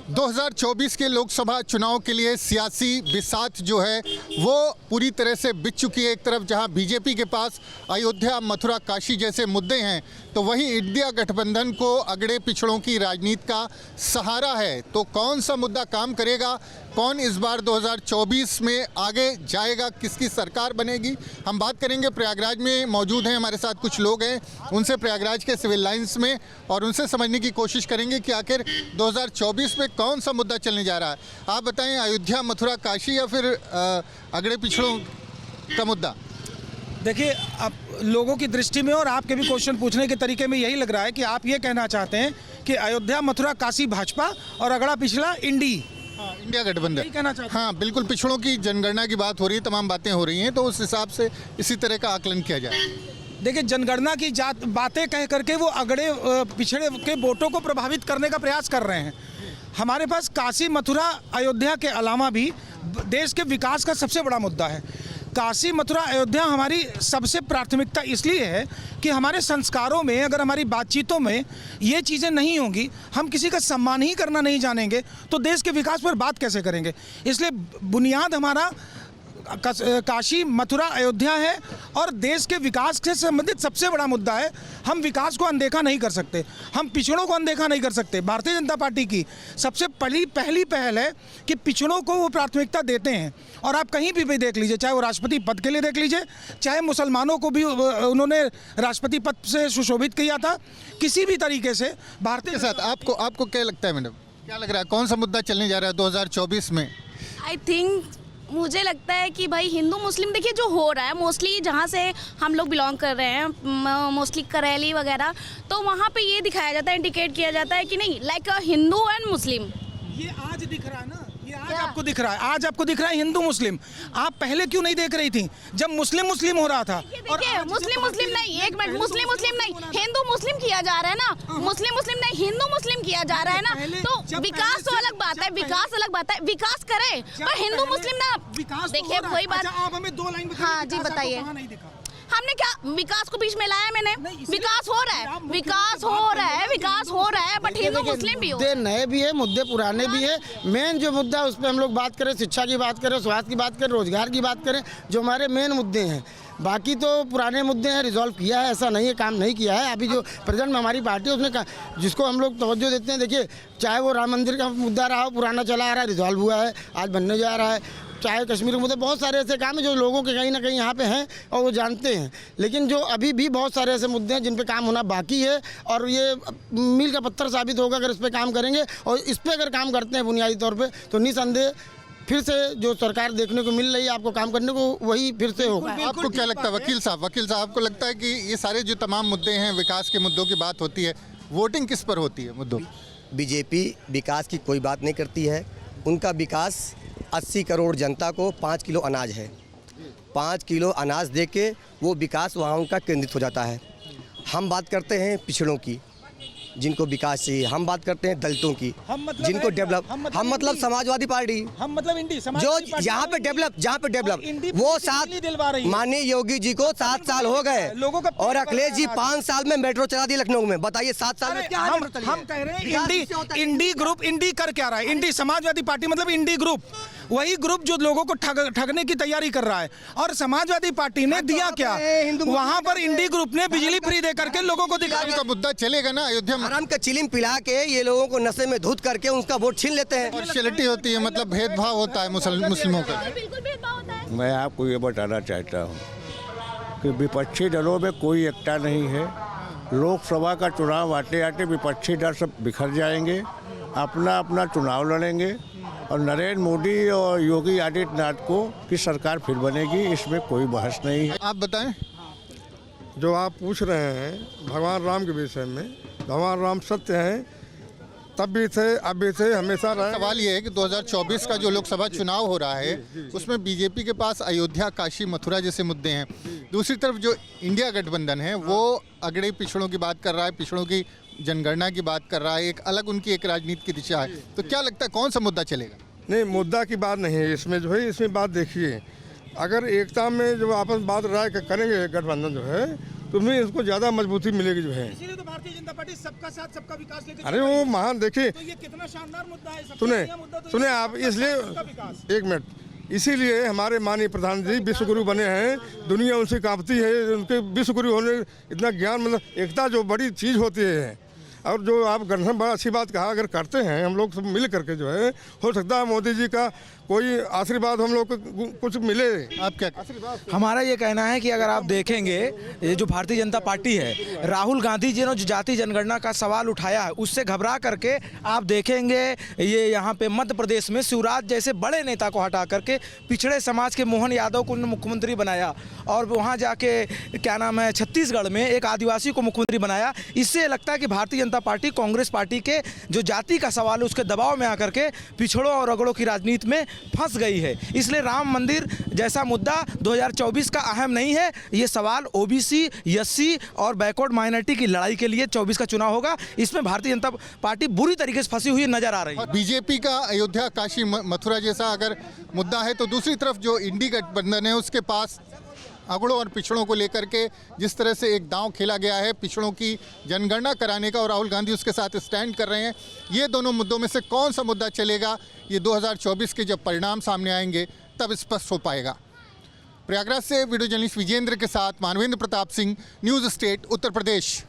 2024 के लोकसभा चुनाव के लिए सियासी बिसात जो है वो पूरी तरह से बिछ चुकी है। एक तरफ जहां बीजेपी के पास अयोध्या, मथुरा, काशी जैसे मुद्दे हैं, तो वहीं इंडिया गठबंधन को अगड़े पिछड़ों की राजनीति का सहारा है। तो कौन सा मुद्दा काम करेगा, कौन इस बार 2024 में आगे जाएगा, किसकी सरकार बनेगी, हम बात करेंगे। प्रयागराज में मौजूद हैं हमारे साथ कुछ लोग हैं, उनसे प्रयागराज के सिविल लाइन्स में, और उनसे समझने की कोशिश करेंगे कि आखिर 2024 में कौन सा मुद्दा चलने जा रहा है। आप बताएं, अयोध्या, मथुरा, काशी या फिर अगड़े पिछड़ों का मुद्दा? देखिए, अब लोगों की दृष्टि में और आपके भी क्वेश्चन पूछने के तरीके में यही लग रहा है कि आप ये कहना चाहते हैं कि अयोध्या, मथुरा, काशी भाजपा और अगड़ा पिछड़ा इंडिया गठबंधन। यही कहना चाहते हैं? हाँ, बिल्कुल। पिछड़ों की जनगणना की बात हो रही है, तमाम बातें हो रही हैं, तो उस हिसाब से इसी तरह का आकलन किया जाए। देखिए, जनगणना की बातें कह करके वो अगड़े पिछड़े के वोटों को प्रभावित करने का प्रयास कर रहे हैं। हमारे पास काशी, मथुरा, अयोध्या के अलावा भी देश के विकास का सबसे बड़ा मुद्दा है। काशी, मथुरा, अयोध्या हमारी सबसे प्राथमिकता इसलिए है कि हमारे संस्कारों में, अगर हमारी बातचीतों में ये चीज़ें नहीं होंगी, हम किसी का सम्मान ही करना नहीं जानेंगे, तो देश के विकास पर बात कैसे करेंगे। इसलिए बुनियाद हमारा काशी, मथुरा, अयोध्या है और देश के विकास से संबंधित सबसे बड़ा मुद्दा है। हम विकास को अनदेखा नहीं कर सकते, हम पिछड़ों को अनदेखा नहीं कर सकते। भारतीय जनता पार्टी की सबसे पहली पहल है कि पिछड़ों को वो प्राथमिकता देते हैं। और आप कहीं भी देख लीजिए, चाहे वो राष्ट्रपति पद के लिए देख लीजिए, चाहे मुसलमानों को भी उन्होंने राष्ट्रपति पद से सुशोभित किया था। किसी भी तरीके से भारतीय के साथ आपको क्या लगता है मैडम, क्या लग रहा है, कौन सा मुद्दा चलने जा रहा है 2024 में? आई थिंक, मुझे लगता है कि भाई हिंदू मुस्लिम, देखिए जो हो रहा है मोस्टली जहाँ से हम लोग बिलोंग कर रहे हैं, मोस्टली करेली वगैरह, तो वहाँ पे ये दिखाया जाता है, इंडिकेट किया जाता है कि नहीं, लाइक हिंदू एंड मुस्लिम। ये आज दिख रहा है ना, ये आज आपको दिख रहा है, आज आपको दिख रहा है हिंदू मुस्लिम। आप पहले क्यों नहीं देख रही थी जब मुस्लिम मुस्लिम हो रहा था? और मुस्लिम मुस्लिम नहीं, एक मिनट, मुस्लिम मुस्लिम नहीं, हिंदू मुस्लिम किया जा रहा है ना, मुस्लिम मुस्लिम नहीं, हिंदू मुस्लिम किया जा रहा है ना। तो विकास तो अलग बात है, विकास अलग बात है, विकास करे, पर हिंदू मुस्लिम ना। देखिए कोई बात, आप हमें 2 लाइन बताइए। हाँ जी, बताइए। हमने क्या विकास को बीच में लाया? मैंने विकास हो रहा है, विकास हो रहा है, विकास हो रहा है, बट हिंदू मुस्लिम भी हो। मुद्दे नए भी है, मुद्दे पुराने भी है। मेन जो मुद्दा उस पर हम लोग बात करें, शिक्षा की बात करें, स्वास्थ्य की बात करें, रोजगार की बात करें, जो हमारे मेन मुद्दे हैं। बाकी तो पुराने मुद्दे हैं, रिजॉल्व किया है, ऐसा नहीं है काम नहीं किया है। अभी जो प्रेजेंट में हमारी पार्टी है उसने जिसको हम लोग तवज्जो देते हैं, देखिए चाहे वो राम मंदिर का मुद्दा रहा हो, पुराना चला आ रहा है, रिजॉल्व हुआ है, आज बनने जा रहा है। चाहे कश्मीर के मुद्दे, बहुत सारे ऐसे काम हैं जो लोगों के कहीं ना कहीं यहाँ पे हैं और वो जानते हैं। लेकिन जो अभी भी बहुत सारे ऐसे मुद्दे हैं जिन पे काम होना बाकी है, और ये मील का पत्थर साबित होगा अगर इस पे काम करेंगे। और इस पे अगर काम करते हैं बुनियादी तौर पे, तो निसंदेह फिर से जो सरकार देखने को मिल रही है आपको काम करने को, वही फिर से होगा। आपको क्या लगता है वकील साहब, आपको लगता है कि ये सारे जो तमाम मुद्दे हैं, विकास के मुद्दों की बात होती है, वोटिंग किस पर होती है मुद्दों? बीजेपी विकास की कोई बात नहीं करती है। उनका विकास 80 करोड़ जनता को 5 किलो अनाज है, 5 किलो अनाज दे के वो विकास वहाँ उनका केंद्रित हो जाता है। हम बात करते हैं पिछड़ों की, जिनको विकास चाहिए। हम बात करते हैं दलितों की, जिनको डेवलप, हम मतलब समाजवादी पार्टी, हम मतलब इंडी, जो यहाँ पे डेवलप, जहाँ पे डेवलप, वो 7 माननीय योगी जी को 7 साल हो गए, और अखिलेश जी 5 साल में मेट्रो चला दी लखनऊ में। बताइए 7 साल में क्या हम कह रहे हैं इंडी ग्रुप, इंडी कर क्या रहा है? इंडी समाजवादी पार्टी मतलब इंडी ग्रुप, वही ग्रुप जो लोगों को ठगने की तैयारी कर रहा है। और समाजवादी पार्टी ने दिया क्या? वहां पर इंडी ग्रुप ने बिजली फ्री दे करके लोगों को दिखाया। का मुद्दा चलेगा ना अयोध्या में? आराम का चिलिम पिला के ये लोगों को नशे में धुत करके उनका वोट छीन लेते हैं। पार्शियलिटी होती है, मतलब भेदभाव होता है मुस्लिमों का। बिल्कुल भेदभाव होता है। मैं आपको ये बताना चाहता हूँ कि विपक्षी दलों में कोई एकता नहीं है। लोकसभा का चुनाव आते आते विपक्षी दल सब बिखर जाएंगे, अपना अपना चुनाव लड़ेंगे, और नरेंद्र मोदी और योगी आदित्यनाथ को की सरकार फिर बनेगी, इसमें कोई बहस नहीं है। आप बताएं, जो आप पूछ रहे हैं भगवान राम के विषय में, भगवान राम सत्य हैं, तब भी थे, अब भी थे, हमेशा रहे। सवाल ये है कि 2024 का जो लोकसभा चुनाव हो रहा है, उसमें बीजेपी के पास अयोध्या, काशी, मथुरा जैसे मुद्दे हैं। दूसरी तरफ जो इंडिया गठबंधन है वो अगड़े पिछड़ों की बात कर रहा है, पिछड़ों की जनगणना की बात कर रहा है, एक अलग उनकी एक राजनीति की दिशा है। तो क्या लगता है कौन सा मुद्दा चलेगा? नहीं, मुद्दा की बात नहीं है इसमें, जो है इसमें बात देखिए, अगर एकता में जो आपस बात राय करेंगे गठबंधन जो है, तो उसमें इसको ज़्यादा मजबूती मिलेगी जो है। इसीलिए तो भारतीय जनता पार्टी सबका साथ सबका विकास लेके अरे वो महान देखिए, तो ये कितना शानदार मुद्दा है। सबसे सुने बढ़िया मुद्दा तो सुने ये आप, सबका इसलिए सबका विकास। एक मिनट, इसीलिए हमारे माननीय प्रधानमंत्री विश्वगुरु बने हैं, दुनिया उनसे कांपती है, उनके विश्वगुरु होने इतना ज्ञान, मतलब एकता जो बड़ी चीज़ होती है। और जो आप गठन बड़ा अच्छी बात कहा, अगर करते हैं हम लोग सब मिल करके जो है, हो सकता है मोदी जी का कोई आशीर्वाद हम लोग को कुछ मिले। आप क्या हमारा ये कहना है कि अगर आप देखेंगे ये जो भारतीय जनता पार्टी है, राहुल गांधी जी ने जो जाति जनगणना का सवाल उठाया है, उससे घबरा करके आप देखेंगे ये यहाँ पे मध्य प्रदेश में शिवराज जैसे बड़े नेता को हटा करके पिछड़े समाज के मोहन यादव को उन्होंने मुख्यमंत्री बनाया, और वहाँ जाके क्या नाम है छत्तीसगढ़ में एक आदिवासी को मुख्यमंत्री बनाया। इससे लगता है कि भारतीय जनता पार्टी कांग्रेस पार्टी के जो जाति का सवाल है उसके दबाव में आकर के पिछड़ों और अगड़ों की राजनीति में फंस गई है। इसलिए राम मंदिर जैसा मुद्दा 2024 का अहम नहीं है। ये सवाल ओबीसी, एससी और बैकवर्ड माइनॉरिटी की लड़ाई के लिए 24 का चुनाव होगा। इसमें भारतीय जनता पार्टी बुरी तरीके से फंसी हुई नजर आ रही है। बीजेपी का अयोध्या काशी मथुरा जैसा अगर मुद्दा है, तो दूसरी तरफ जो इंडी गठबंधन है उसके पास अगड़ों और पिछड़ों को लेकर के जिस तरह से एक दांव खेला गया है पिछड़ों की जनगणना कराने का, और राहुल गांधी उसके साथ स्टैंड कर रहे हैं, ये दोनों मुद्दों में से कौन सा मुद्दा चलेगा, ये 2024 के जब परिणाम सामने आएंगे तब स्पष्ट हो पाएगा। प्रयागराज से वीडियो जर्नलिस्ट विजेंद्र के साथ मानवेंद्र प्रताप सिंह, न्यूज़ स्टेट, उत्तर प्रदेश।